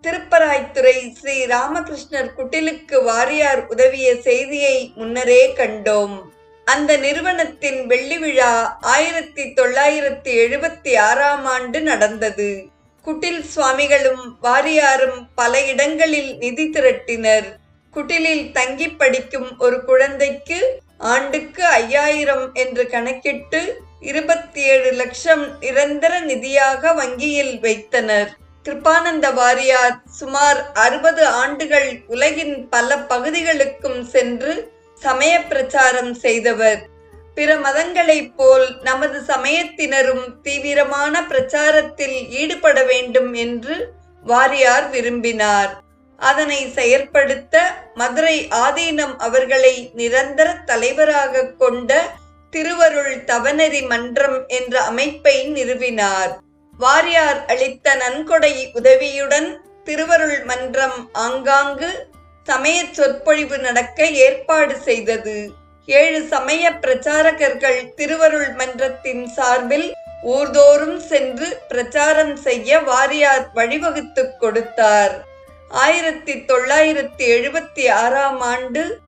திருப்பராய்த்துறை ஸ்ரீ ராமகிருஷ்ணர் குட்டிலுக்கு வாரியார் உதவிய செய்தியை முன்னரே கண்டோம். அந்த நிறுவனத்தின் வெள்ளி விழா 1976 நடந்தது. குட்டில் சுவாமிகளும் வாரியாரும் பல இடங்களில் நிதி திரட்டினர். குட்டிலில் தங்கி படிக்கும் ஒரு குழந்தைக்கு ஆண்டுக்கு 5000 என்று கணக்கிட்டு 27 லட்சம் நிரந்தர நிதியாக வங்கியில் வைத்தனர். கிருபானந்த வாரியார் சுமார் 60 ஆண்டுகள் உலகின் பல பகுதிகளுக்கும் சென்று சமய பிரச்சாரம் செய்தவர். பிற மதங்களைப் போல் நமது சமயத்தினரும் தீவிரமான பிரச்சாரத்தில் ஈடுபட வேண்டும் என்று வாரியார் விரும்பினார். அதனை செயற்படுத்த மதுரை ஆதீனம் அவர்களை நிரந்தர தலைவராக கொண்ட திருவருள் தவநெறி மன்றம் என்ற அமைப்பை நிறுவினார். வாரியார் அளித்த நன்கொடை உதவியுடன் திருவருள் மன்றம் ஆங்காங்கு சமய சொற்பொழிவு நடக்க ஏற்பாடு செய்தது. 7 சமய பிரச்சாரகர்கள் திருவருள் மன்றத்தின் சார்பில் ஊர்தோறும் சென்று பிரச்சாரம் செய்ய வாரியார் வழிவகுத்து கொடுத்தார். 1976 ஆண்டு